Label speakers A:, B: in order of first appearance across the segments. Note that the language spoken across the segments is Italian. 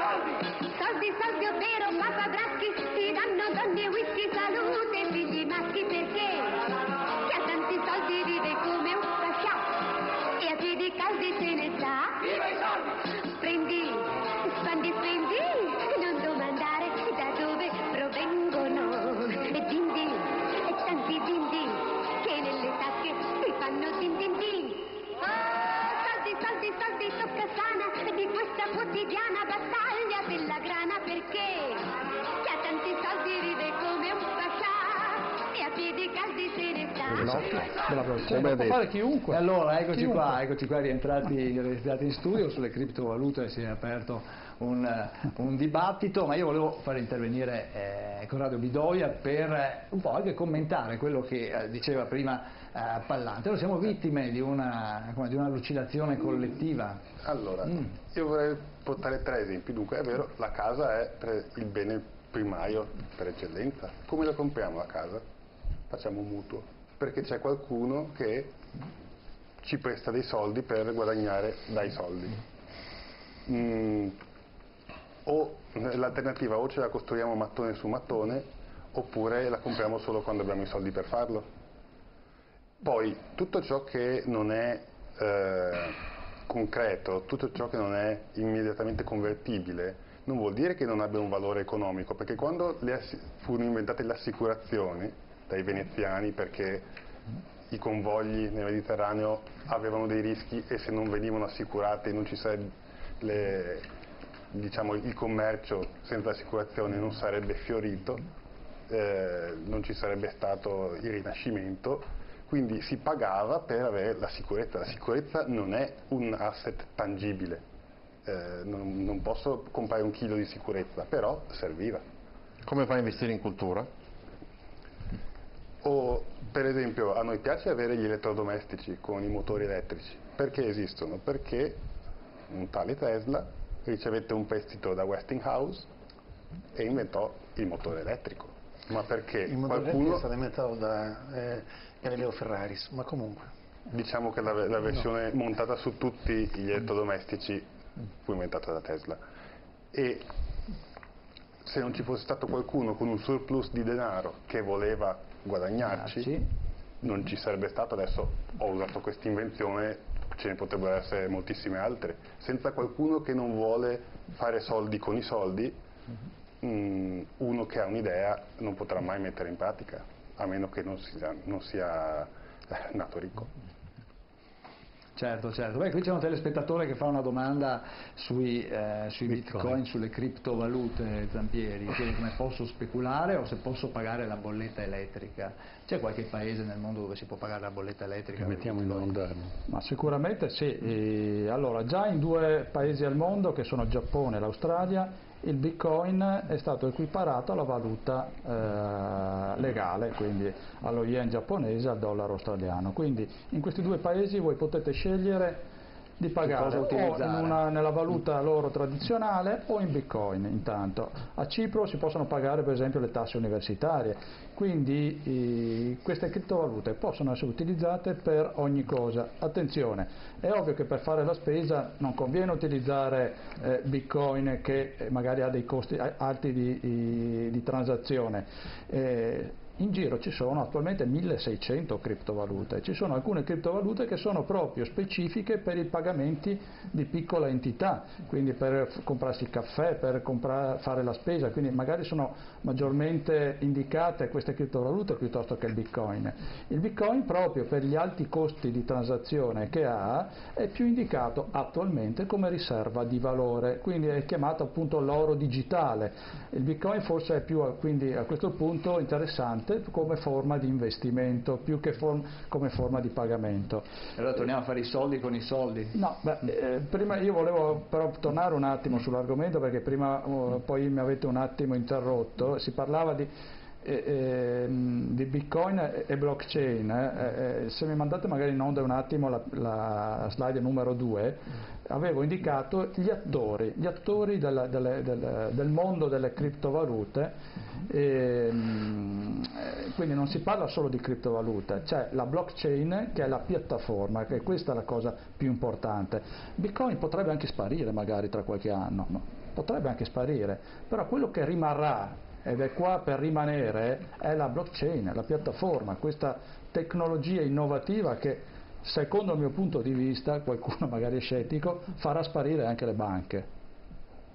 A: Soldi, soldi, ovvero papabraschi, ti danno donne, whisky, salute, figli maschi perché chi ha tanti soldi vive come un pascià e a piedi caldi se ne sta. Viva i soldi! Prendi, spandi, spendi, non domandare da dove provengono. E dindi, e tanti dindi, che nelle tasche ti fanno din din din. Oh, soldi, soldi, soldi, tocca sana di questa quotidiana battaglia della grana perché chi ha tanti soldi vive come un pascià e a piedi caldi se ne sta.
B: Come può fare chiunque.
C: E allora eccoci qua rientrati in studio. Sulle criptovalute si è aperto un dibattito, ma io volevo fare intervenire Corrado Bidoia per un po' anche commentare quello che diceva prima Pallante. Noi siamo vittime di una allucinazione collettiva.
D: Allora, io vorrei portare 3 esempi. Dunque, è vero, la casa è il bene primario per eccellenza. Come la compriamo la casa? Facciamo un mutuo, perché c'è qualcuno che ci presta dei soldi per guadagnare dai soldi. O l'alternativa, o ce la costruiamo mattone su mattone, oppure la compriamo solo quando abbiamo i soldi per farlo. Poi tutto ciò che non è concreto, tutto ciò che non è immediatamente convertibile, non vuol dire che non abbia un valore economico, perché quando furono inventate le assicurazioni dai veneziani perché i convogli nel Mediterraneo avevano dei rischi e se non venivano assicurati non ci sarebbe il commercio senza assicurazione non sarebbe fiorito, non ci sarebbe stato il Rinascimento, quindi si pagava per avere la sicurezza. La sicurezza non è un asset tangibile, non posso comprare 1 chilo di sicurezza, però serviva.
B: Come fai a investire in cultura?
D: O per esempio a noi piace avere gli elettrodomestici con i motori elettrici. Perché esistono? Perché un tale Tesla ricevette un prestito da Westinghouse e inventò il motore elettrico. Ma perché
E: il motore
D: qualcuno...
E: è stato inventato da Galileo Ferraris, ma comunque.
D: Diciamo che la versione montata su tutti gli elettrodomestici fu inventata da Tesla. E se non ci fosse stato qualcuno con un surplus di denaro che voleva guadagnarci, non ci sarebbe stato. Adesso ho usato questa invenzione, ce ne potrebbero essere moltissime altre. Senza qualcuno che non vuole fare soldi con i soldi, uno che ha un'idea non potrà mai mettere in pratica, a meno che non sia nato ricco.
C: Certo. Beh, qui c'è un telespettatore che fa una domanda sui bitcoin, sulle criptovalute, Zampieri, chiede come posso speculare o se posso pagare la bolletta elettrica. C'è qualche paese nel mondo dove si può pagare la bolletta elettrica?
F: Mettiamo in onda.
G: Ma sicuramente sì. Allora, già in 2 paesi al mondo, che sono il Giappone e l'Australia, il bitcoin è stato equiparato alla valuta legale, quindi allo yen giapponese e al dollaro australiano. Quindi in questi 2 paesi voi potete scegliere di pagare o nella valuta loro tradizionale o in bitcoin. Intanto a Cipro si possono pagare per esempio le tasse universitarie, quindi queste criptovalute possono essere utilizzate per ogni cosa. Attenzione, è ovvio che per fare la spesa non conviene utilizzare bitcoin che magari ha dei costi alti di transazione. In giro ci sono attualmente 1600 criptovalute, ci sono alcune criptovalute che sono proprio specifiche per i pagamenti di piccola entità, quindi per comprarsi il caffè, per fare la spesa, quindi magari sono maggiormente indicate queste criptovalute piuttosto che il bitcoin. Il bitcoin, proprio per gli alti costi di transazione che ha, è più indicato attualmente come riserva di valore, quindi è chiamato appunto l'oro digitale. Il bitcoin forse è più quindi a questo punto interessante come forma di investimento più che come forma di pagamento.
C: Allora torniamo a fare i soldi con i soldi.
G: No, prima io volevo però tornare un attimo sull'argomento, perché prima poi mi avete un attimo interrotto. Si parlava di bitcoin e blockchain. Se mi mandate magari in onda un attimo la slide numero 2, avevo indicato gli attori del mondo delle criptovalute. Quindi non si parla solo di criptovalute, c'è la blockchain che è la piattaforma, che questa è la cosa più importante. Bitcoin potrebbe anche sparire magari tra qualche anno, no? potrebbe anche sparire, però quello che rimarrà, ed è qua per rimanere, è la blockchain, la piattaforma, questa tecnologia innovativa che, secondo il mio punto di vista, qualcuno magari è scettico, farà sparire anche le banche.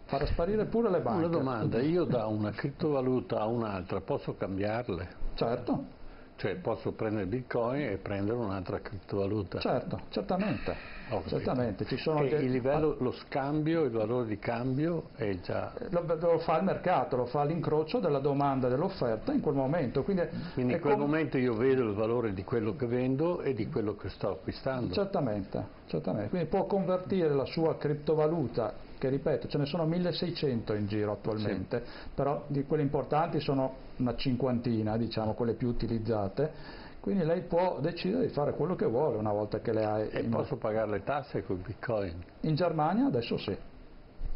G: Farà sparire pure le banche.
F: Una domanda, io da una criptovaluta a un'altra posso cambiarle?
G: Certo.
F: Cioè posso prendere Bitcoin e prendere un'altra criptovaluta?
G: Certo, certamente. Certamente. Ci sono
F: il livello, lo scambio, il valore di cambio è già...
G: Lo fa il mercato, lo fa l'incrocio della domanda e dell'offerta in quel momento. Quindi
F: in quel momento io vedo il valore di quello che vendo e di quello che sto acquistando.
G: Certamente, certamente. Quindi può convertire la sua criptovaluta, che ripeto ce ne sono 1600 in giro attualmente, sì. Però di quelle importanti sono una cinquantina, diciamo, quelle più utilizzate. Quindi lei può decidere di fare quello che vuole una volta che le ha...
F: E posso pagare le tasse con Bitcoin?
G: In Germania adesso sì.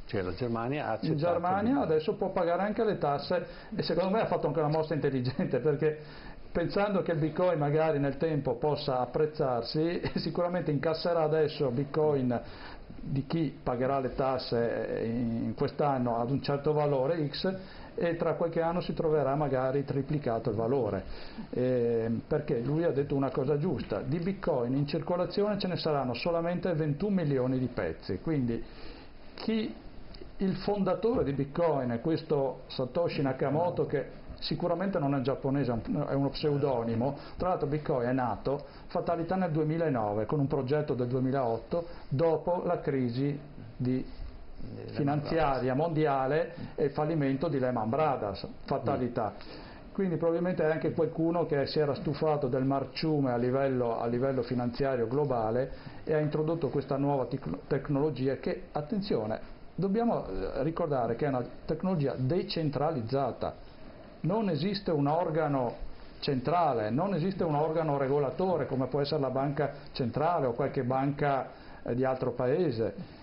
F: Cioè la Germania ha accettato...
G: In Germania adesso può pagare anche le tasse, e secondo me ha fatto anche una mossa intelligente, perché pensando che il Bitcoin magari nel tempo possa apprezzarsi, sicuramente incasserà adesso Bitcoin di chi pagherà le tasse in quest'anno ad un certo valore X, e tra qualche anno si troverà magari triplicato il valore, perché lui ha detto una cosa giusta: di Bitcoin in circolazione ce ne saranno solamente 21 milioni di pezzi, quindi il fondatore di Bitcoin è questo Satoshi Nakamoto, che sicuramente non è giapponese, è uno pseudonimo. Tra l'altro Bitcoin è nato, fatalità, nel 2009 con un progetto del 2008 dopo la crisi finanziaria mondiale e il fallimento di Lehman Brothers, fatalità. Quindi probabilmente è anche qualcuno che si era stufato del marciume a livello finanziario globale e ha introdotto questa nuova tecnologia che, attenzione, dobbiamo ricordare che è una tecnologia decentralizzata. Non esiste un organo centrale, non esiste un organo regolatore come può essere la banca centrale o qualche banca di altro paese.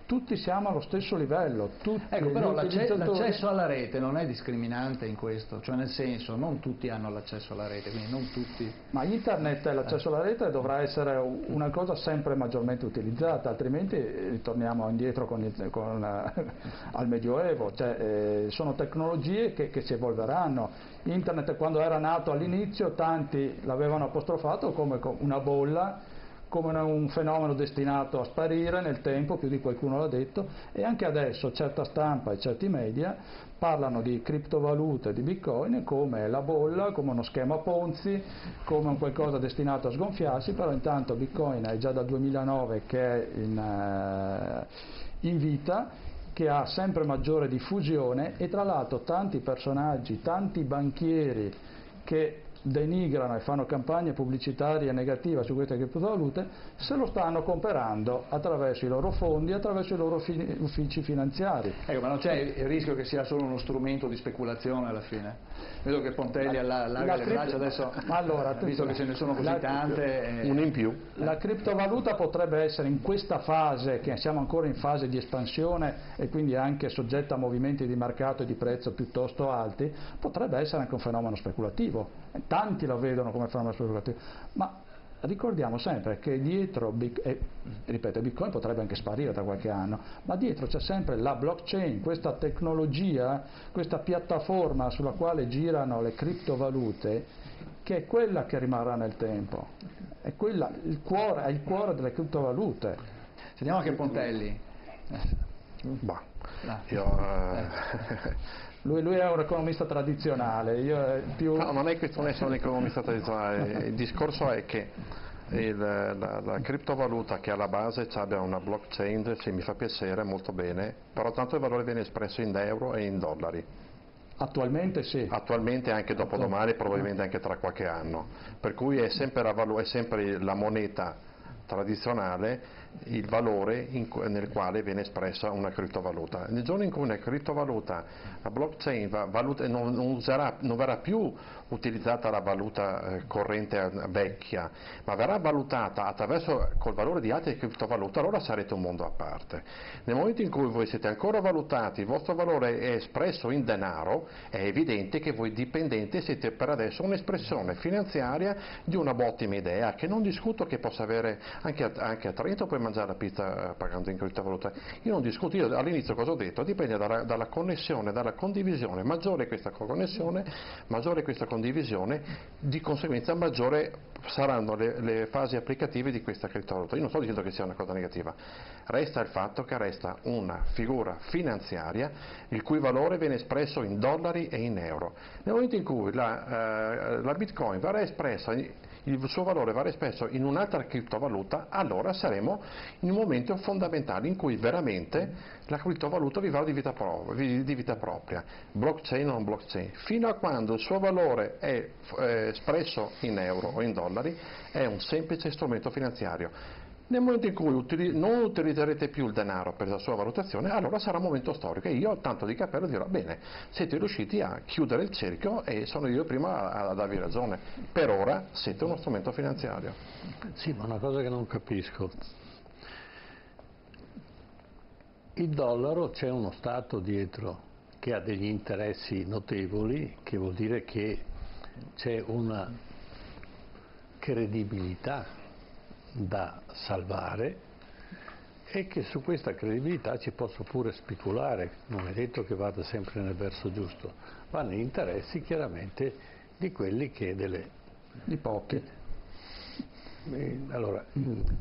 G: Tutti siamo allo stesso livello.
C: Ecco, però l'accesso alla rete non è discriminante in questo, cioè nel senso, non tutti hanno l'accesso alla rete, quindi non tutti...
G: Ma internet e l'accesso alla rete dovrà essere una cosa sempre maggiormente utilizzata, altrimenti ritorniamo indietro al Medioevo. Cioè, sono tecnologie che si evolveranno. Internet, quando era nato all'inizio, tanti l'avevano apostrofato come una bolla, come un fenomeno destinato a sparire nel tempo, più di qualcuno l'ha detto, e anche adesso certa stampa e certi media parlano di criptovalute, di Bitcoin come la bolla, come uno schema Ponzi, come un qualcosa destinato a sgonfiarsi. Però intanto Bitcoin è già dal 2009 che è in vita, che ha sempre maggiore diffusione, e tra l'altro tanti personaggi, tanti banchieri che denigrano e fanno campagne pubblicitarie negative su queste criptovalute se lo stanno comprando attraverso i loro fondi, attraverso i loro uffici finanziari.
C: Ecco, ma non c'è il rischio che sia solo uno strumento di speculazione alla fine? Vedo che Pontelli allarga le braccia adesso, allora, visto che ce ne sono così tante...
B: Una in più.
G: La criptovaluta potrebbe essere, in questa fase, che siamo ancora in fase di espansione e quindi anche soggetta a movimenti di mercato e di prezzo piuttosto alti, potrebbe essere anche un fenomeno speculativo. Tanti lo vedono come fenomeno speculativo, ma ricordiamo sempre che dietro, ripeto, Bitcoin potrebbe anche sparire tra qualche anno, ma dietro c'è sempre la blockchain, questa tecnologia, questa piattaforma sulla quale girano le criptovalute, che è quella che rimarrà nel tempo, è il cuore delle criptovalute.
C: Sentiamo anche Pontelli.
G: Lui è un economista tradizionale, io più...
B: No, non è questione di essere un economista tradizionale, il discorso è che la criptovaluta che alla base abbia una blockchain, mi fa piacere, molto bene, però tanto il valore viene espresso in euro e in dollari.
G: Attualmente sì.
B: Attualmente, anche dopodomani, probabilmente anche tra qualche anno, per cui è sempre la moneta tradizionale il valore nel quale viene espressa una criptovaluta. Nel giorno in cui una criptovaluta, la blockchain non verrà più utilizzata la valuta corrente vecchia, ma verrà valutata col valore di altre criptovalute, allora sarete un mondo a parte. Nel momento in cui voi siete ancora valutati, il vostro valore è espresso in denaro, è evidente che voi dipendenti siete per adesso un'espressione finanziaria di una ottima idea, che non discuto che possa avere anche a Trento puoi mangiare la pizza pagando in criptovaluta. Io non discuto, io all'inizio cosa ho detto? Dipende dalla connessione, dalla condivisione, maggiore questa connessione, maggiore questa condivisione, di conseguenza maggiore saranno le fasi applicative di questa criptovaluta. Io non sto dicendo che sia una cosa negativa, resta il fatto che resta una figura finanziaria il cui valore viene espresso in dollari e in euro. Nel momento in cui la Bitcoin verrà espressa, il suo valore verrà espresso in un'altra criptovaluta, allora saremo in un momento fondamentale in cui veramente la criptovaluta vivrà di vita propria, blockchain o non blockchain. Fino a quando il suo valore è espresso in euro o in dollari è un semplice strumento finanziario. Nel momento in cui non utilizzerete più il denaro per la sua valutazione, allora sarà un momento storico e io tanto di cappello dirò bene, siete riusciti a chiudere il cerchio e sono io prima a darvi ragione. Per ora siete uno strumento finanziario.
F: Sì, ma una cosa che non capisco. Il dollaro, c'è uno Stato dietro che ha degli interessi notevoli, che vuol dire che c'è una credibilità da salvare e che su questa credibilità ci posso pure speculare, non è detto che vada sempre nel verso giusto, vanno gli interessi chiaramente di quelli che
G: di pochi.
F: Allora,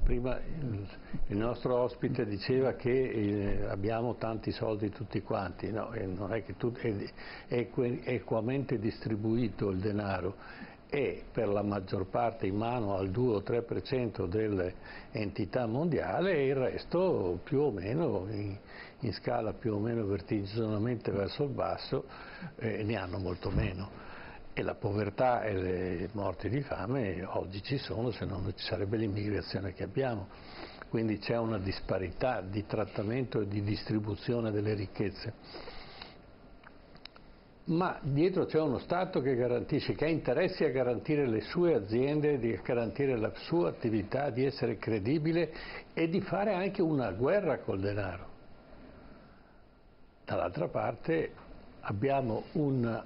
F: prima il nostro ospite diceva che abbiamo tanti soldi tutti quanti, no, non è che è equamente distribuito il denaro, è per la maggior parte in mano al 2 o 3% delle entità mondiali e il resto più o meno in scala più o meno vertiginosamente verso il basso ne hanno molto meno. E la povertà e le morti di fame oggi ci sono, se no non ci sarebbe l'immigrazione che abbiamo. Quindi c'è una disparità di trattamento e di distribuzione delle ricchezze. Ma dietro c'è uno Stato che garantisce, che ha interessi a garantire le sue aziende, a garantire la sua attività, di essere credibile e di fare anche una guerra col denaro. Dall'altra parte abbiamo un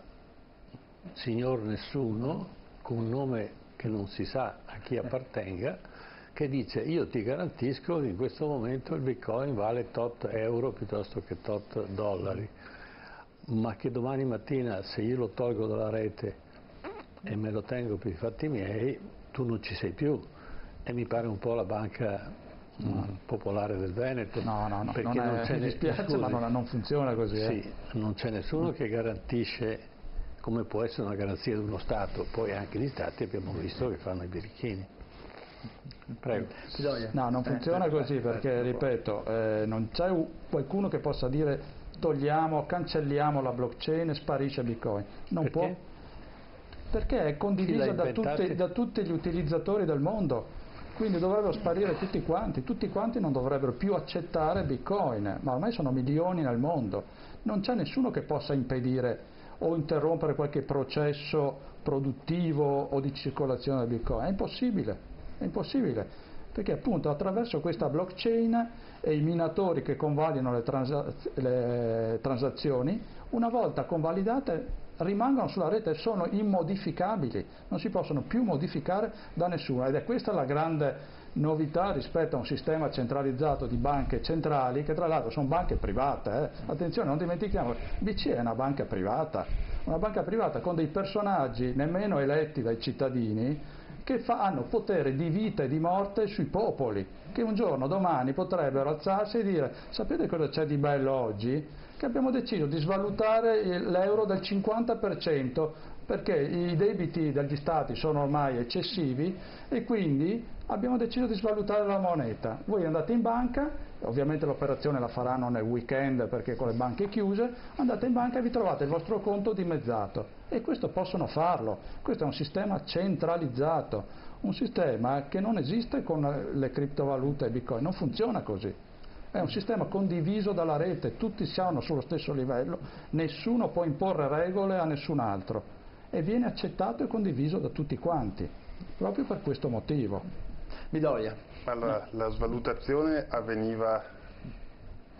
F: signor nessuno, con un nome che non si sa a chi appartenga, che dice: io ti garantisco che in questo momento il Bitcoin vale tot euro piuttosto che tot dollari, ma che domani mattina, se io lo tolgo dalla rete e me lo tengo per i fatti miei, tu non ci sei più. E mi pare un po' la banca popolare del Veneto.
G: No,
F: perché non c'è
G: mi dispiace, ma non funziona così.
F: Sì, non c'è nessuno che garantisce, come può essere una garanzia di uno Stato. Poi anche gli Stati abbiamo visto che fanno i birichini. Prego.
G: No, non funziona così perché, ripeto, non c'è qualcuno che possa dire togliamo, cancelliamo la blockchain e sparisce Bitcoin. Non
F: Perché?
G: può. Perché è condivisa da tutti gli utilizzatori del mondo. Quindi dovrebbero sparire tutti quanti non dovrebbero più accettare Bitcoin, ma ormai sono milioni nel mondo. Non c'è nessuno che possa impedire o interrompere qualche processo produttivo o di circolazione del Bitcoin. È impossibile, perché appunto attraverso questa blockchain e i minatori che convalidano le transazioni, una volta convalidate rimangono sulla rete, sono immodificabili, non si possono più modificare da nessuno, ed è questa la grande novità rispetto a un sistema centralizzato di banche centrali, che tra l'altro sono banche private. Attenzione, non dimentichiamo, BCE è una banca privata con dei personaggi nemmeno eletti dai cittadini, che hanno potere di vita e di morte sui popoli, che un giorno, domani, potrebbero alzarsi e dire: sapete cosa c'è di bello oggi? Che abbiamo deciso di svalutare l'euro del 50%, perché i debiti degli stati sono ormai eccessivi e quindi abbiamo deciso di svalutare la moneta. Voi andate in banca, ovviamente l'operazione la faranno nel weekend perché con le banche chiuse, andate in banca e vi trovate il vostro conto dimezzato, e questo possono farlo. Questo è un sistema centralizzato, un sistema che non esiste con le criptovalute e Bitcoin, non funziona così. È un sistema condiviso dalla rete, tutti siamo sullo stesso livello, nessuno può imporre regole a nessun altro e viene accettato e condiviso da tutti quanti, proprio per questo motivo.
C: Midoia.
D: Allora, la svalutazione avveniva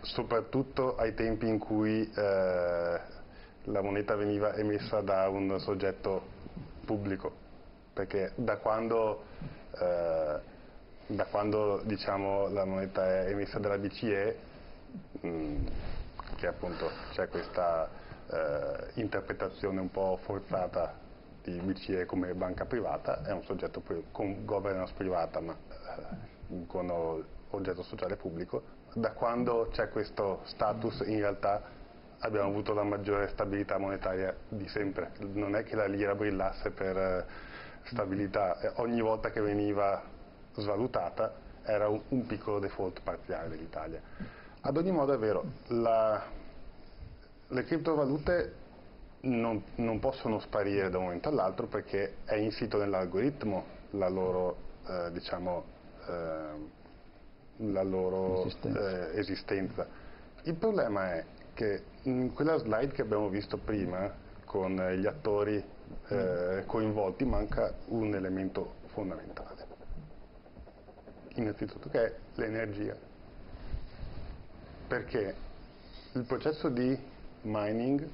D: soprattutto ai tempi in cui la moneta veniva emessa da un soggetto pubblico, perché da quando da quando diciamo, la moneta è emessa dalla BCE, che appunto c'è questa interpretazione un po' forzata di BCE come banca privata, è un soggetto con governance privata ma con oggetto sociale pubblico. Da quando c'è questo status in realtà abbiamo avuto la maggiore stabilità monetaria di sempre. Non è che la lira brillasse per stabilità, ogni volta che veniva svalutata era un piccolo default parziale dell'Italia. Ad ogni modo è vero, le criptovalute non possono sparire da un momento all'altro perché è insito nell'algoritmo la loro, esistenza. Il problema è che in quella slide che abbiamo visto prima con gli attori coinvolti manca un elemento fondamentale, innanzitutto, che è l'energia, perché il processo di mining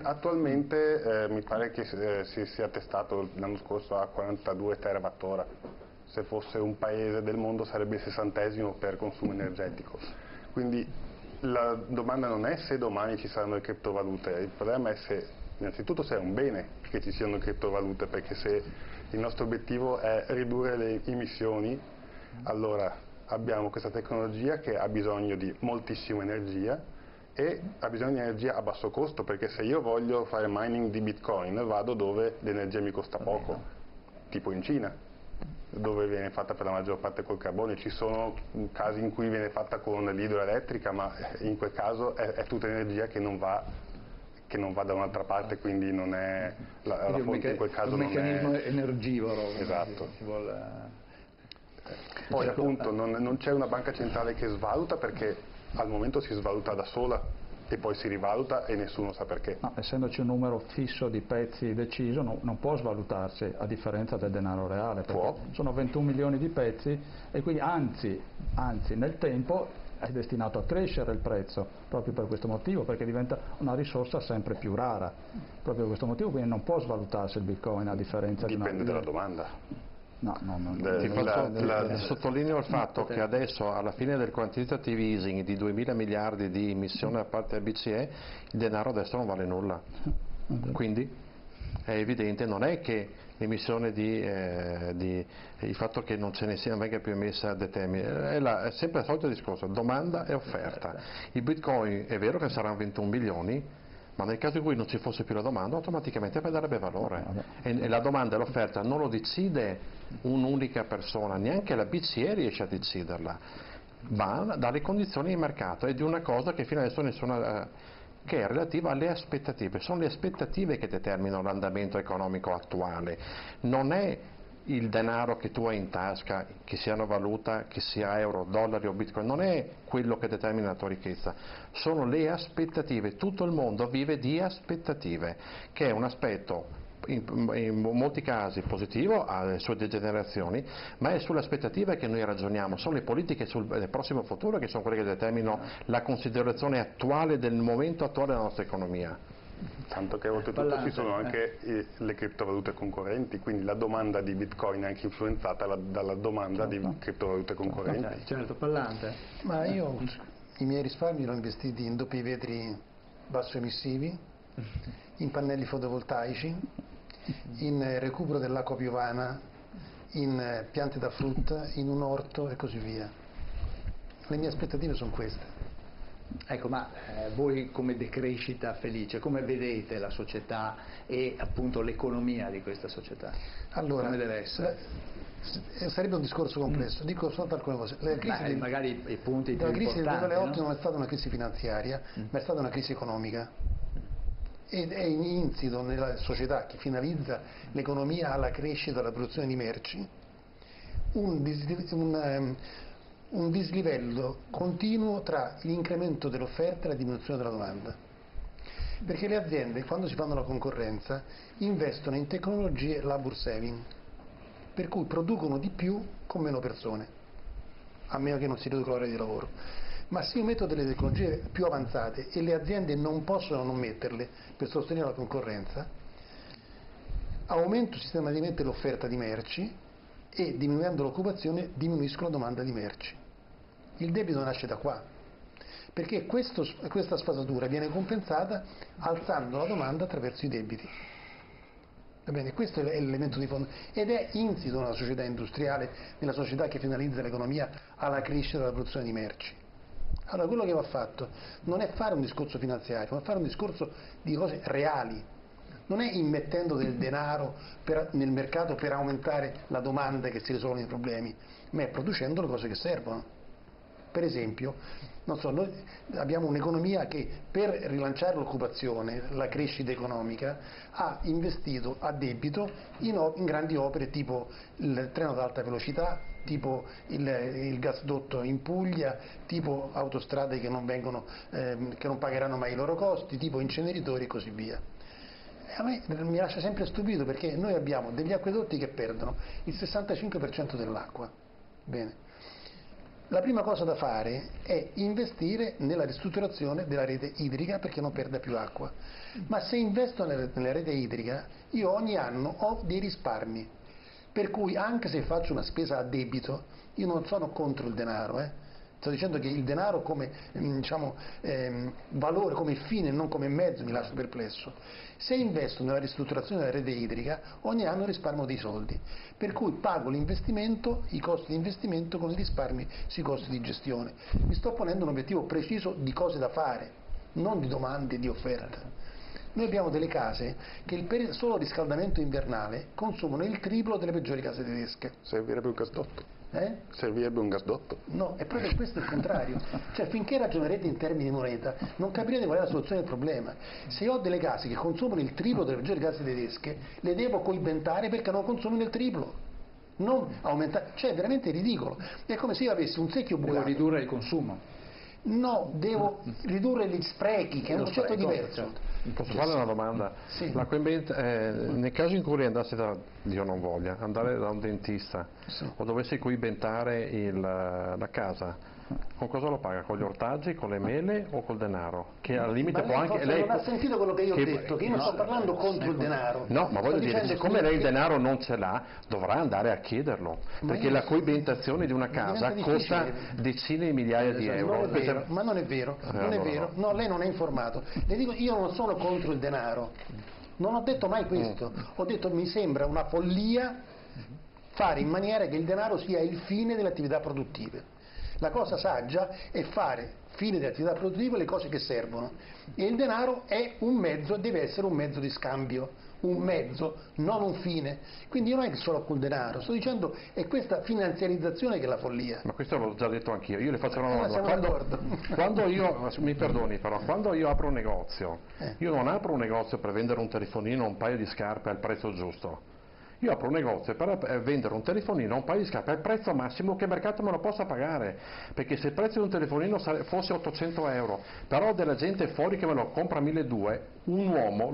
D: attualmente mi pare che si sia testato l'anno scorso a 42 terawattora. Se fosse un paese del mondo sarebbe il 60° per consumo energetico. Quindi la domanda non è se domani ci saranno le criptovalute, il problema è innanzitutto se è un bene che ci siano criptovalute, perché se il nostro obiettivo è ridurre le emissioni, allora abbiamo questa tecnologia che ha bisogno di moltissima energia e ha bisogno di energia a basso costo, perché se io voglio fare mining di Bitcoin vado dove l'energia mi costa poco, tipo in Cina, dove viene fatta per la maggior parte col carbone. Ci sono casi in cui viene fatta con l'idroelettrica, ma in quel caso è tutta energia che non va da un'altra parte, quindi non è la fonte in quel caso
C: un
D: non
C: meccanismo
D: è
C: energivoro.
D: esatto.
C: Ci vuole...
D: Poi appunto non c'è una banca centrale che svaluta, perché al momento si svaluta da sola e poi si rivaluta e nessuno sa perché.
G: No, essendoci un numero fisso di pezzi deciso, non può svalutarsi, a differenza del denaro reale, perché sono 21 milioni di pezzi e quindi anzi nel tempo è destinato a crescere il prezzo, proprio per questo motivo, perché diventa una risorsa sempre più rara. Proprio per questo motivo quindi non può svalutarsi il Bitcoin, a differenza
D: Dipende dalla domanda.
B: Sottolineo il fatto che adesso, alla fine del quantitative easing di 2.000 miliardi di emissione da parte del BCE, il denaro adesso non vale nulla. Quindi è evidente, non è che l'emissione il fatto che non ce ne sia, venga più emessa determina, è sempre il solito discorso, domanda e offerta. Il Bitcoin è vero che saranno 21 milioni, ma nel caso in cui non ci fosse più la domanda automaticamente perderebbe valore, e la domanda e l'offerta non lo decide un'unica persona, neanche la BCE riesce a deciderla, ma dalle condizioni di mercato, e di una cosa che fino adesso che è relativa alle aspettative. Sono le aspettative che determinano l'andamento economico attuale, non è il denaro che tu hai in tasca, che sia una valuta, che sia euro, dollari o bitcoin, non è quello che determina la tua ricchezza, sono le aspettative. Tutto il mondo vive di aspettative, che è un aspetto in molti casi positivo, ha le sue degenerazioni, ma è sulle aspettative che noi ragioniamo, sono le politiche sul prossimo futuro che sono quelle che determinano la considerazione attuale del momento attuale della nostra economia.
D: Tanto che oltretutto ci sono anche le criptovalute concorrenti, quindi la domanda di Bitcoin è anche influenzata dalla domanda di criptovalute concorrenti.
C: Certo, Pallante.
E: Ma io i miei risparmi li ho investiti in doppi vetri basso emissivi, in pannelli fotovoltaici, in recupero dell'acqua piovana, in piante da frutta, in un orto e così via. Le mie aspettative sono queste.
C: Ecco, ma voi come decrescita felice, come vedete la società e appunto l'economia di questa società?
E: Allora,
C: come deve essere?
E: Sarebbe un discorso complesso, dico soltanto alcune cose.
C: Magari i punti più
E: la crisi del 2008
C: no?
E: non è stata una crisi finanziaria, ma è stata una crisi economica. Ed è insito nella società che finalizza l'economia alla crescita, alla produzione di merci, un dislivello continuo tra l'incremento dell'offerta e la diminuzione della domanda. Perché le aziende, quando si fanno la concorrenza, investono in tecnologie labor saving, per cui producono di più con meno persone, a meno che non si riduca l'ora di lavoro. Ma se io metto delle tecnologie più avanzate e le aziende non possono non metterle per sostenere la concorrenza, aumento sistematicamente l'offerta di merci e diminuendo l'occupazione diminuisco la domanda di merci. Il debito nasce da qua, perché questa sfasatura viene compensata alzando la domanda attraverso i debiti. Va bene, questo è l'elemento di fondo ed è insito nella società industriale, nella società che finalizza l'economia alla crescita della produzione di merci. Allora quello che va fatto non è fare un discorso finanziario, ma fare un discorso di cose reali. Non è immettendo del denaro nel mercato per aumentare la domanda che si risolvono i problemi, ma è producendo le cose che servono. Per esempio, non so, noi abbiamo un'economia che per rilanciare l'occupazione, la crescita economica, ha investito a debito in grandi opere tipo il treno ad alta velocità, tipo il gasdotto in Puglia, tipo autostrade che non pagheranno mai i loro costi, tipo inceneritori e così via. A me mi lascia sempre stupito perché noi abbiamo degli acquedotti che perdono il 65% dell'acqua. Bene. La prima cosa da fare è investire nella ristrutturazione della rete idrica perché non perda più acqua. Ma se investo nella rete idrica, io ogni anno ho dei risparmi. Per cui anche se faccio una spesa a debito, io non sono contro il denaro. Sto dicendo che il denaro come valore, come fine, non come mezzo, mi lascia perplesso. Se investo nella ristrutturazione della rete idrica, ogni anno risparmio dei soldi, per cui pago l'investimento, i costi di investimento con i risparmi sui costi di gestione. Mi sto ponendo un obiettivo preciso di cose da fare, non di domande, di offerta. Noi abbiamo delle case che per il solo riscaldamento invernale consumano il triplo delle peggiori case tedesche.
D: Servirebbe un gasdotto. Servirebbe un gasdotto?
E: No, è proprio questo il contrario. Cioè, finché ragionerete in termini di moneta, non capirete qual è la soluzione del problema. Se io ho delle case che consumano il triplo delle peggiori case tedesche, le devo coibentare perché non consumino il triplo. Non aumentare, cioè è veramente ridicolo. È come se io avessi un secchio bucato.
C: Devo ridurre il consumo.
E: No, devo ridurre gli sprechi, che è un concetto diverso.
C: Certo.
B: Posso fare una domanda?
E: Sì.
B: Nel caso in cui andassi Dio non voglia, andare da un dentista
E: Sì.
B: o dovessi coibentare la casa, con cosa lo paga? Con gli ortaggi, con le mele o col denaro? Che al limite
E: Ma
B: può
E: lei
B: anche...
E: non ha sentito quello che io ho detto, che io non sto parlando contro il denaro.
B: No, ma voglio
E: Sto
B: dire,
E: dicendo
B: siccome
E: che-
B: lei il denaro non ce l'ha, dovrà andare a chiederlo, perché la coibentazione di una casa
E: diventa
B: costa
E: difficile.
B: decine di migliaia di euro.
E: Non è vero, ma non è vero, non è
B: allora
E: vero. No, lei non è informato. Le dico, io non sono contro il denaro. Non ho detto mai questo. Ho detto mi sembra una follia fare in maniera che il denaro sia il fine delle attività produttive. La cosa saggia è fare fine delle attività produttive le cose che servono e il denaro è un mezzo, deve essere un mezzo di scambio, un mezzo, non un fine. Quindi io non è che solo col denaro, sto dicendo è questa finanziarizzazione che è la follia.
B: Ma questo l'ho già detto anch'io, io le faccio una domanda.
E: siamo d'accordo.
B: Quando io, mi perdoni però, quando io apro un negozio, io non apro un negozio per vendere un telefonino o un paio di scarpe al prezzo giusto. Io apro un negozio per vendere un telefonino o un paio di scarpe al prezzo massimo che il mercato me lo possa pagare, perché se il prezzo di un telefonino fosse 800 euro, però della gente fuori che me lo compra a 1200, un uomo,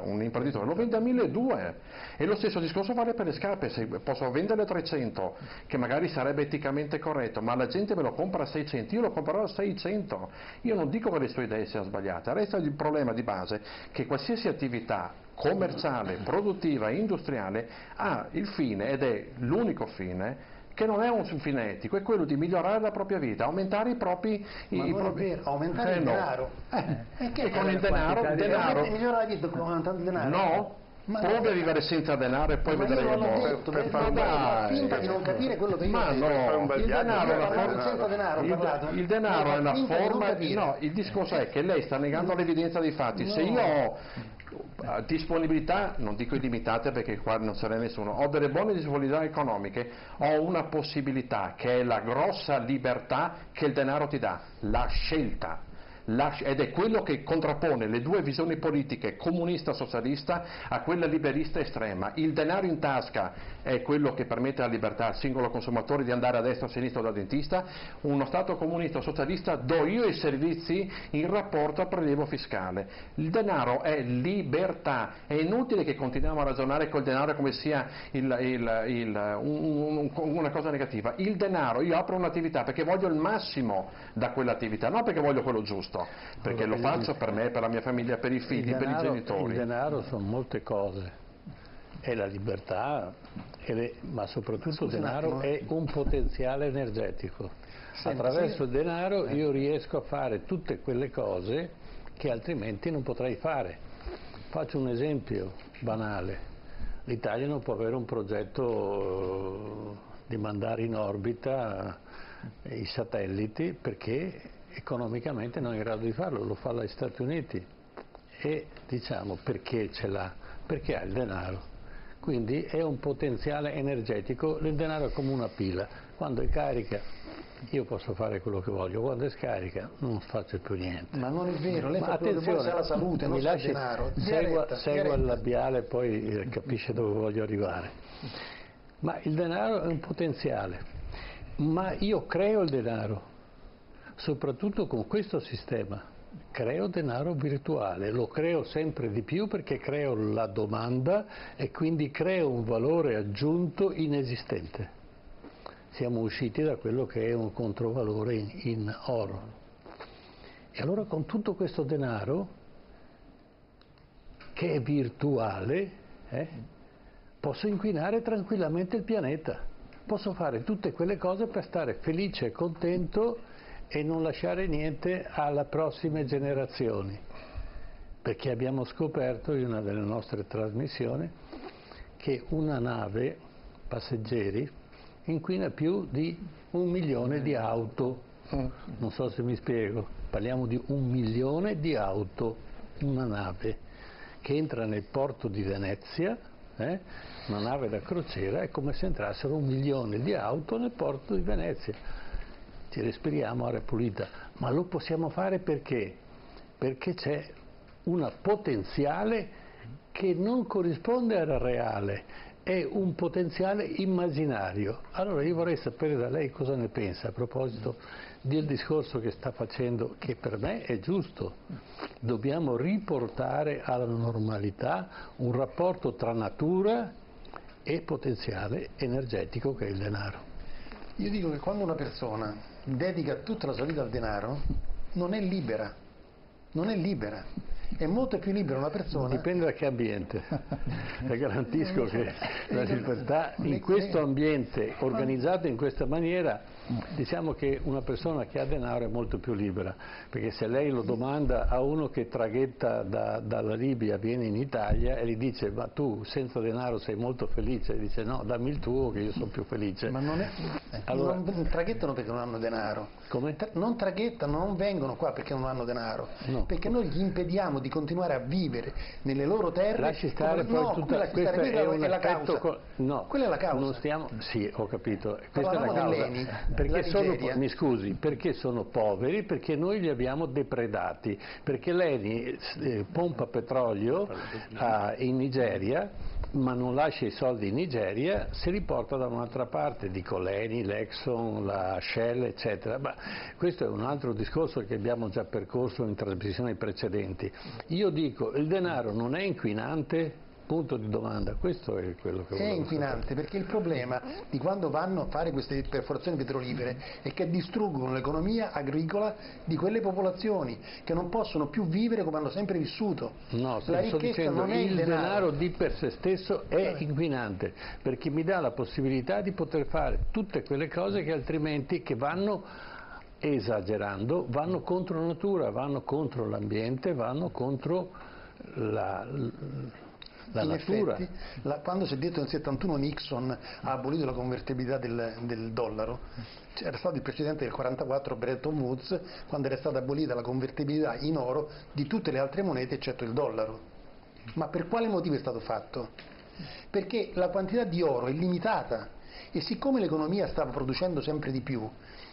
B: un imprenditore lo vende a 1200, e lo stesso discorso vale per le scarpe. Se posso venderle a 300, che magari sarebbe eticamente corretto, ma la gente me lo compra a 600, io lo comprerò a 600. Io non dico che le sue idee siano sbagliate, resta il problema di base che qualsiasi attività commerciale, produttiva, industriale ha il fine, ed è l'unico fine, che non è un fine etico, è quello di migliorare la propria vita, aumentare i propri...
E: Ma non è vero, aumentare il
B: no.
E: denaro.
B: E con il denaro...
E: Migliora la vita aumentando il denaro?
B: No,
E: Ma
B: provi
E: no.
B: a vivere senza denaro e poi
E: Ma io
B: vedremo.
E: non ho detto, fa finta di non capire quello che io
B: Ma
E: ho detto.
B: no, il denaro è una forma...
E: senza denaro, ho parlato.
B: Il denaro è una
E: Finta di non
B: forma...
E: capire.
B: No, il discorso è che lei sta negando l'evidenza dei fatti. Se io ho disponibilità, non dico illimitate perché qua non ce n'è nessuno, ho delle buone disponibilità economiche, ho una possibilità che è la grossa libertà che il denaro ti dà, la scelta. Ed è quello che contrappone le due visioni politiche, comunista-socialista, a quella liberista estrema. Il denaro in tasca è quello che permette la libertà al singolo consumatore di andare a destra o a sinistra dal dentista. Uno Stato comunista-socialista do io i servizi in rapporto al prelievo fiscale. Il denaro è libertà, è inutile che continuiamo a ragionare col denaro come sia una cosa negativa. Il denaro, io apro un'attività perché voglio il massimo da quell'attività, non perché voglio quello giusto. Perché lo faccio per me, per la mia famiglia, per i figli, per i genitori.
F: Il denaro sono molte cose. è la libertà, ma soprattutto il
E: Scusi un
F: denaro
E: attimo.
F: è un potenziale energetico.
E: Senta,
F: Attraverso il denaro io riesco a fare tutte quelle cose che altrimenti non potrei fare. Faccio un esempio banale. L'Italia non può avere un progetto di mandare in orbita i satelliti perché economicamente non è in grado di farlo, lo fa gli Stati Uniti. E diciamo perché ce l'ha? Perché ha il denaro. Quindi è un potenziale energetico, il denaro è come una pila, quando è carica io posso fare quello che voglio, quando è scarica non faccio più niente.
E: Ma non è vero, lei
F: Ma
E: fa quello che vuole se ha la salute, non
F: mi
E: sa il
F: lasci,
E: denaro.
F: segua il labiale, poi capisce dove voglio arrivare. Ma il denaro è un potenziale, ma io creo il denaro, soprattutto con questo sistema. Creo denaro virtuale, lo creo sempre di più perché creo la domanda e quindi creo un valore aggiunto inesistente. Siamo usciti da quello che è un controvalore in oro. E allora con tutto questo denaro, che è virtuale, posso inquinare tranquillamente il pianeta. Posso fare tutte quelle cose per stare felice e contento e non lasciare niente alle prossime generazioni, perché abbiamo scoperto in una delle nostre trasmissioni che una nave passeggeri inquina più di 1 milione di auto. Non so se mi spiego, parliamo di 1 milione di auto, una nave che entra nel porto di Venezia, una nave da crociera, è come se entrassero 1 milione di auto nel porto di Venezia. Ci respiriamo aria pulita, ma lo possiamo fare perché? Perché c'è una potenziale che non corrisponde al reale, è un potenziale immaginario. Allora io vorrei sapere da lei cosa ne pensa a proposito del discorso che sta facendo, che per me è giusto. Dobbiamo riportare alla normalità un rapporto tra natura e potenziale energetico che è il denaro.
E: Io dico che quando una persona dedica tutta la sua vita al denaro, non è libera. Non è libera. È molto più libera una persona.
F: Dipende da che ambiente. Le garantisco che la libertà in questo ambiente organizzato in questa maniera, diciamo che una persona che ha denaro è molto più libera, perché se lei lo domanda a uno che traghetta dalla Libia, viene in Italia e gli dice ma tu senza denaro sei molto felice, e dice no, dammi il tuo che io sono più felice.
E: Ma non è.
F: Allora,
E: non traghettano perché non hanno denaro.
F: Come?
E: Non traghettano, non vengono qua perché non hanno denaro.
F: No.
E: Perché noi gli impediamo di continuare a vivere nelle loro terre.
F: Lasci stare
E: come,
F: poi
E: no,
F: tutta
E: quella
F: questa è un
E: la
F: effetto
E: causa.
F: no,
E: Quella è la causa.
F: non stiamo, sì, ho capito, questa è la
E: Parlavamo
F: causa.
E: dell'ENI,
F: Perché
E: della
F: sono,
E: Nigeria.
F: mi scusi, perché sono poveri? Perché noi li abbiamo depredati, perché l'ENI pompa petrolio in Nigeria, ma non lascia i soldi in Nigeria, si riporta da un'altra parte, dico l'ENI, l'Exxon, la Shell, eccetera. Ma questo è un altro discorso che abbiamo già percorso in trasmissioni precedenti. Io dico, il denaro non è inquinante? Punto di domanda, questo è quello che
E: È
F: volevo
E: inquinante
F: sapere.
E: perché il problema di quando vanno a fare queste perforazioni petrolifere è che distruggono l'economia agricola di quelle popolazioni che non possono più vivere come hanno sempre vissuto.
F: No,
E: La
F: sto
E: ricchezza
F: dicendo
E: non è
F: il denaro di per sé stesso è inquinante perché mi dà la possibilità di poter fare tutte quelle cose che altrimenti che vanno esagerando, vanno contro natura, vanno contro l'ambiente, vanno contro la
E: In
F: natura.
E: effetti, quando si è detto nel 71 Nixon ha abolito la convertibilità del dollaro, c'era stato il precedente del 44 Bretton Woods, quando era stata abolita la convertibilità in oro di tutte le altre monete eccetto il dollaro. Ma per quale motivo è stato fatto? Perché la quantità di oro è limitata e siccome l'economia stava producendo sempre di più,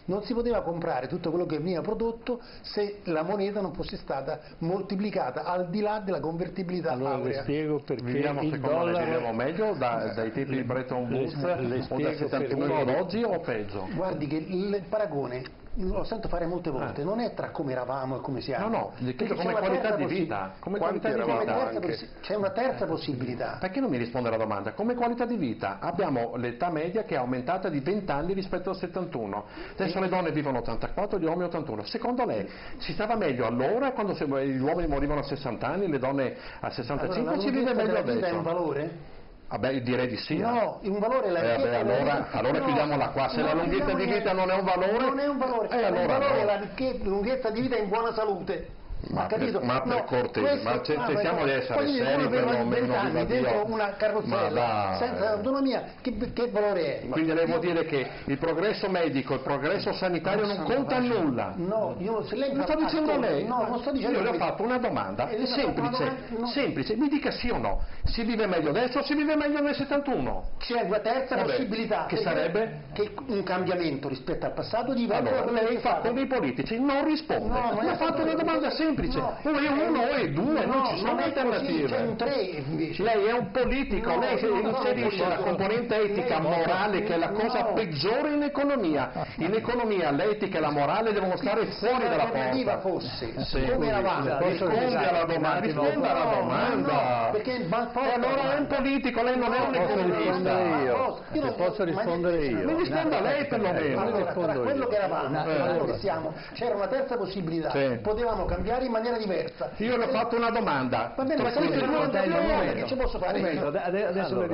E: non si poteva comprare tutto quello che veniva prodotto se la moneta non fosse stata moltiplicata al di là della convertibilità
F: Allora le
E: aurea.
F: spiego perché
B: Viviamo
F: il
B: secondo lei viviamo
F: dollaro
B: meglio dai tempi di Bretton Woods
F: le
B: o dal
F: spiego
B: 71 ad oggi o peggio?
E: Guardi che il paragone, lo sento fare molte volte, non è tra come eravamo e come siamo.
B: No, le chiedo
E: Perché
B: come
E: c'è una
B: qualità
E: terza
B: di vita. Come
D: Quanti
B: qualità di
D: eravamo
B: vita.
D: anche?
E: c'è una terza possibilità.
B: Perché non mi risponde alla domanda? Come qualità di vita abbiamo l'età media che è aumentata di 20 anni rispetto al 71. Adesso le donne vivono 84, gli uomini 81. Secondo lei si stava meglio allora quando gli uomini morivano a 60 anni, le donne a 65,
E: Allora,
B: ci vive meglio
E: la vita è
B: adesso?
E: un valore?
B: Vabbè, direi di sì.
E: No, un valore è la ricchezza.
B: Allora chiudiamola qua. Se la lunghezza di vita non è un valore,
E: non è un valore,
B: allora
E: il valore
B: no.
E: è la lunghezza di vita in buona salute.
B: Ma
E: capito?
B: per cortesia, ma cerchiamo di essere seri per non viva
E: dentro
B: Dio.
E: una carrozzella senza autonomia, che valore è?
B: Quindi lei vuol dire che il progresso medico, il progresso sanitario non conta nulla?
E: No, io se lei
B: lo sto dicendo lei?
E: No, non sto dicendo.
B: Io le ho fatto una domanda semplice, mi dica sì o no. Si vive meglio adesso o si vive meglio nel 71?
E: C'è una terza possibilità.
B: Che sarebbe?
E: Che un cambiamento rispetto al passato diventa.
B: Allora, lei fa come i politici, non risponde. Mi ha fatto una domanda semplice. O è uno o è due, non ci sono alternative.
E: C'è un tre invece.
B: Lei è un politico, lei inserisce la componente etica morale che è la cosa peggiore in economia. In economia l'etica e la morale devono stare fuori dalla porta.
E: Fosse come eravamo.
B: Risponda alla domanda.
E: Perché
B: allora è un politico, lei non è un economista.
F: Se posso rispondere io.
B: Mi risponda lei perlomeno.
E: Allora, tra quello che eravamo e quello che siamo, c'era una terza possibilità. Potevamo cambiare in maniera diversa.
B: Io le ho fatto una domanda.
E: Va bene, ma se che ci posso fare io?
F: Adesso le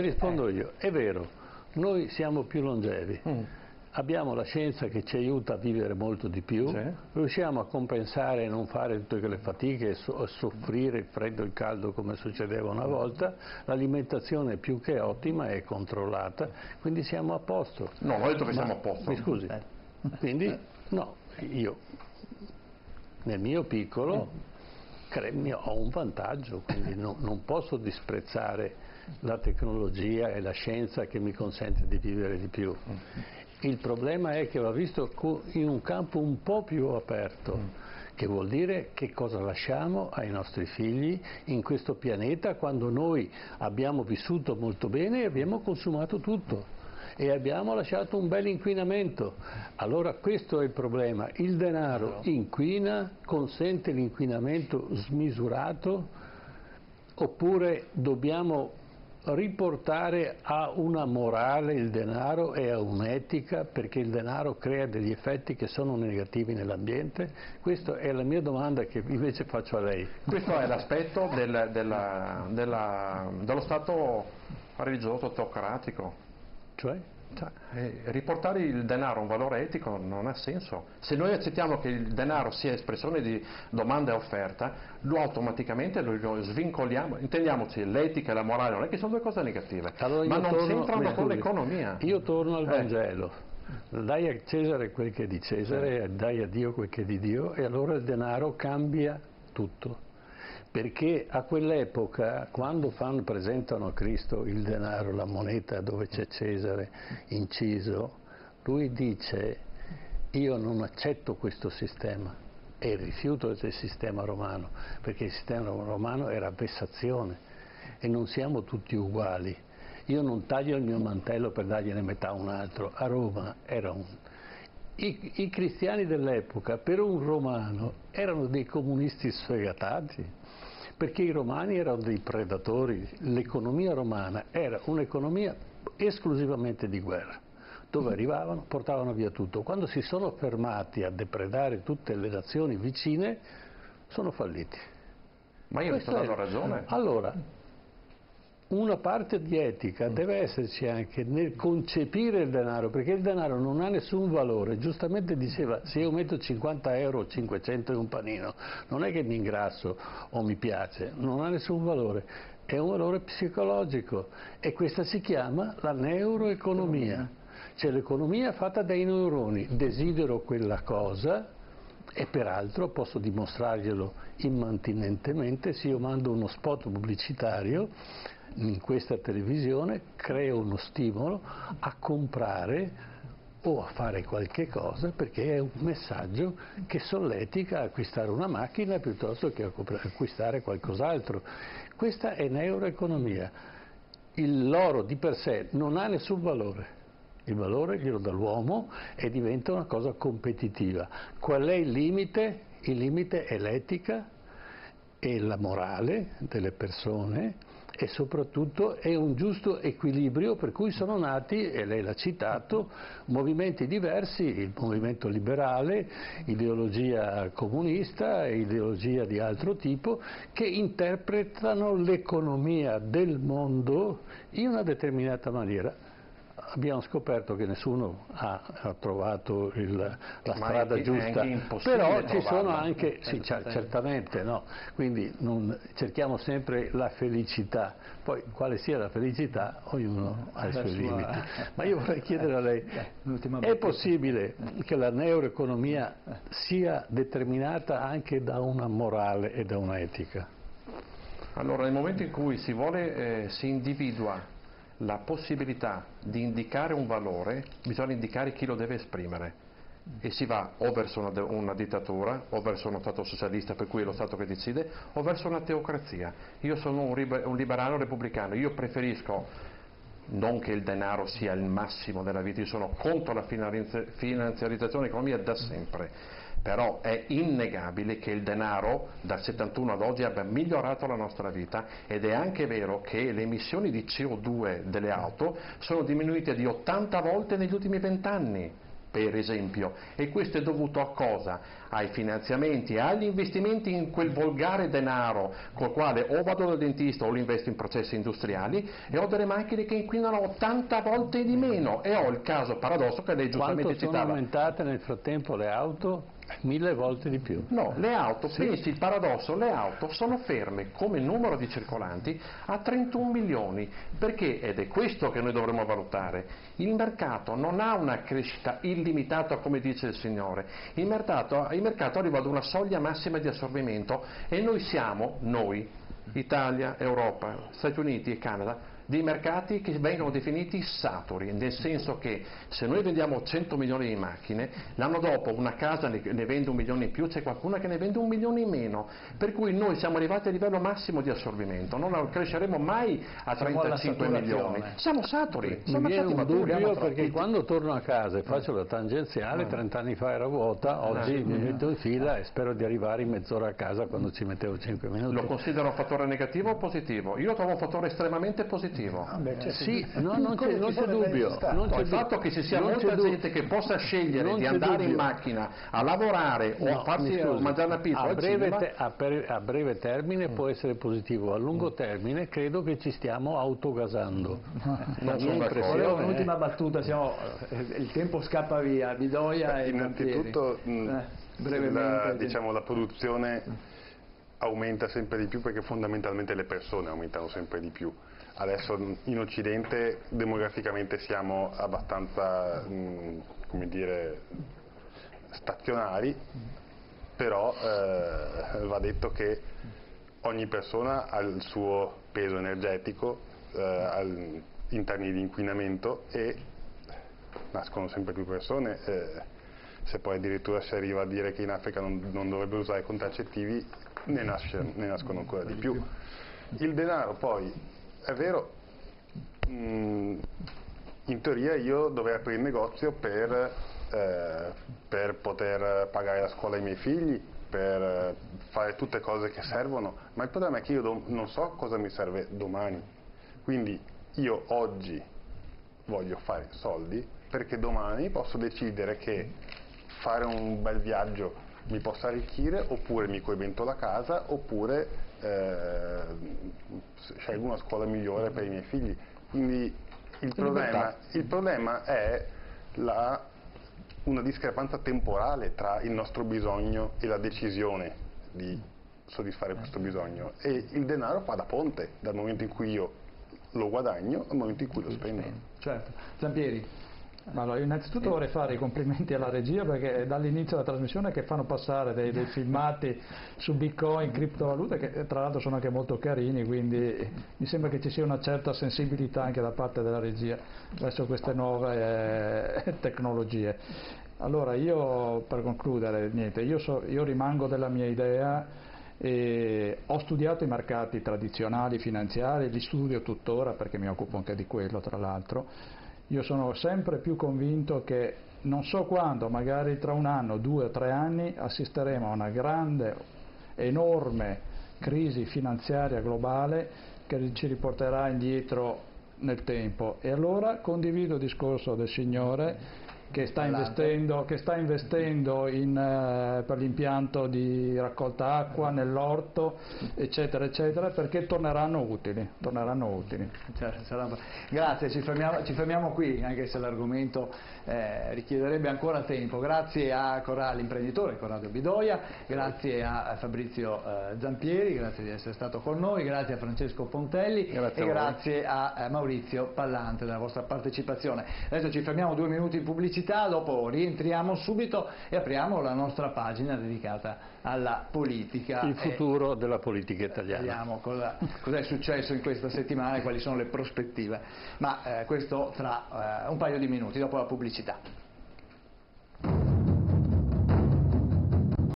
F: rispondo io. È vero, noi siamo più longevi. Abbiamo la scienza che ci aiuta a vivere molto di più, riusciamo a compensare e non fare tutte quelle fatiche, soffrire il freddo e il caldo come succedeva una volta, l'alimentazione è più che ottima e controllata, quindi siamo a posto.
B: No, noi dove siamo a posto?
F: Mi scusi, quindi no, io nel mio piccolo ho un vantaggio, quindi non posso disprezzare la tecnologia e la scienza che mi consente di vivere di più. Il problema è che va visto in un campo un po' più aperto, che vuol dire che cosa lasciamo ai nostri figli in questo pianeta quando noi abbiamo vissuto molto bene e abbiamo consumato tutto e abbiamo lasciato un bel inquinamento. Allora questo è il problema, il denaro inquina, consente l'inquinamento smisurato, oppure dobbiamo riportare a una morale il denaro e a un'etica, perché il denaro crea degli effetti che sono negativi nell'ambiente? Questa è la mia domanda che invece faccio a lei.
B: Questo è l'aspetto dello Stato religioso teocratico.
F: Cioè?
B: Riportare il denaro a un valore etico non ha senso. Se noi accettiamo che il denaro sia espressione di domanda e offerta, lo automaticamente lo svincoliamo. Intendiamoci, l'etica e la morale non è che sono due cose negative,
F: allora
B: ma non c'entrano con l'economia.
F: Io torno al Vangelo. Dai a Cesare quel che è di Cesare, dai a Dio quel che è di Dio, e allora il denaro cambia tutto. Perché a quell'epoca, quando presentano a Cristo il denaro, la moneta dove c'è Cesare inciso, lui dice: io non accetto questo sistema e rifiuto il sistema romano, perché il sistema romano era vessazione e non siamo tutti uguali. Io non taglio il mio mantello per dargliene metà a un altro. A Roma era I cristiani dell'epoca per un romano erano dei comunisti sfegatati, perché i romani erano dei predatori. L'economia romana era un'economia esclusivamente di guerra, dove arrivavano, portavano via tutto. Quando si sono fermati a depredare tutte le nazioni vicine, sono falliti.
B: Ma io mi sto dando ragione.
F: Allora, una parte di etica deve esserci anche nel concepire il denaro, perché il denaro non ha nessun valore. Giustamente diceva, se io metto 50 euro o 500 in un panino, non è che mi ingrasso o mi piace, non ha nessun valore, è un valore psicologico, e questa si chiama la neuroeconomia. Cioè l'economia è fatta dai neuroni, desidero quella cosa e peraltro posso dimostrarglielo immantinentemente se io mando uno spot pubblicitario in questa televisione, creo uno stimolo a comprare o a fare qualche cosa, perché è un messaggio che solletica a acquistare una macchina piuttosto che acquistare qualcos'altro. Questa è neuroeconomia. L'oro di per sé non ha nessun valore. Il valore glielo dà l'uomo e diventa una cosa competitiva. Qual è il limite? Il limite è l'etica e la morale delle persone e soprattutto è un giusto equilibrio per cui sono nati, e lei l'ha citato, movimenti diversi, il movimento liberale, ideologia comunista, ideologia di altro tipo, che interpretano l'economia del mondo in una determinata maniera. Abbiamo scoperto che nessuno ha trovato la strada giusta, però ci sono anche, sì, certamente, no? Quindi cerchiamo sempre la felicità, poi quale sia la felicità ognuno ha i suoi limiti. Ma io vorrei chiedere a lei, è possibile che la neuroeconomia sia determinata anche da una morale e da un'etica?
B: Allora, nel momento in cui si individua la possibilità di indicare un valore, bisogna indicare chi lo deve esprimere, e si va o verso una dittatura, o verso uno Stato socialista per cui è lo Stato che decide, o verso una teocrazia. Io sono un liberale repubblicano, io preferisco non che il denaro sia il massimo della vita, io sono contro la finanziarizzazione dell'economia da sempre. Però è innegabile che il denaro dal 71 ad oggi abbia migliorato la nostra vita, ed è anche vero che le emissioni di CO2 delle auto sono diminuite di 80 volte negli ultimi 20 anni, per esempio, e questo è dovuto a cosa? Ai finanziamenti e agli investimenti in quel volgare denaro col quale o vado dal dentista o lo investo in processi industriali, e ho delle macchine che inquinano 80 volte di meno, e ho il caso paradosso che lei giustamente
F: citava. Quanto sono aumentate nel frattempo le auto? 1000 volte di più.
B: No, le auto,
F: sì.
B: Pensi il paradosso, le auto sono ferme come numero di circolanti a 31 milioni, perché, ed è questo che noi dovremmo valutare, il mercato non ha una crescita illimitata come dice il Signore, il mercato arriva ad una soglia massima di assorbimento, e noi, Italia, Europa, Stati Uniti e Canada, dei mercati che vengono definiti saturi, nel senso che se noi vendiamo 100 milioni di macchine, l'anno dopo una casa ne vende 1 milione in più, c'è qualcuna che ne vende 1 milione in meno, per cui noi siamo arrivati al livello massimo di assorbimento, non cresceremo mai a 35 milioni, siamo saturi.
F: Mi viene un dubbio perché quando torno a casa e faccio la tangenziale, 30 anni fa era vuota, oggi mi metto in fila e spero di arrivare in mezz'ora a casa quando ci mettevo 5 minuti.
B: Lo considero un fattore negativo o positivo? Io lo trovo un fattore estremamente positivo.
F: Sì, non c'è dubbio.
B: Il fatto che ci sia molta gente che possa scegliere di andare in macchina a lavorare o a farsi mangiare una pizza
F: a breve termine può essere positivo, a lungo termine credo che ci stiamo autogasando.
B: Non sono
C: d'accordo. Un'ultima battuta, il tempo scappa via, Bidoia e
D: innanzitutto
C: brevemente,
D: la produzione aumenta sempre di più perché fondamentalmente le persone aumentano sempre di più. Adesso in Occidente demograficamente siamo abbastanza, stazionari, però va detto che ogni persona ha il suo peso energetico in termini di inquinamento, e nascono sempre più persone, se poi addirittura si arriva a dire che in Africa non dovrebbero usare contraccettivi, ne nascono ancora di più. Il denaro poi, è vero, in teoria io dovrei aprire il negozio per poter pagare la scuola ai miei figli, per fare tutte cose che servono, ma il problema è che io non so cosa mi serve domani, quindi io oggi voglio fare soldi perché domani posso decidere che fare un bel viaggio mi possa arricchire, oppure mi coibento la casa, oppure scelgo una scuola migliore per i miei figli. Quindi il problema è una discrepanza temporale tra il nostro bisogno e la decisione di soddisfare questo bisogno, e il denaro fa da ponte dal momento in cui io lo guadagno al momento in cui lo spendo.
C: Certo. Zampieri.
G: Allora, innanzitutto vorrei fare i complimenti alla regia, perché dall'inizio della trasmissione che fanno passare dei filmati su Bitcoin, criptovalute, che tra l'altro sono anche molto carini, quindi mi sembra che ci sia una certa sensibilità anche da parte della regia verso queste nuove tecnologie. Allora, io per concludere, io rimango della mia idea. Ho studiato i mercati tradizionali finanziari, li studio tuttora perché mi occupo anche di quello, tra l'altro. Io sono sempre più convinto che non so quando, magari tra 1 anno, 2 o 3 anni, assisteremo a una grande, enorme crisi finanziaria globale che ci riporterà indietro nel tempo. E allora condivido il discorso del signore che sta investendo per l'impianto di raccolta acqua nell'orto, eccetera eccetera, perché torneranno utili.
C: Grazie, ci fermiamo qui, anche se l'argomento richiederebbe ancora tempo. Grazie a l'imprenditore Corrado Bidoia, grazie a Fabrizio Zampieri, grazie di essere stato con noi, grazie a Francesco Pontelli e grazie a Maurizio Pallante della vostra partecipazione. Adesso ci fermiamo 2 minuti in pubblicità, dopo rientriamo subito e apriamo la nostra pagina dedicata alla politica.
F: Il futuro della politica italiana.
C: Vediamo cosa è successo in questa settimana e quali sono le prospettive, ma questo tra un paio di minuti dopo la pubblicità.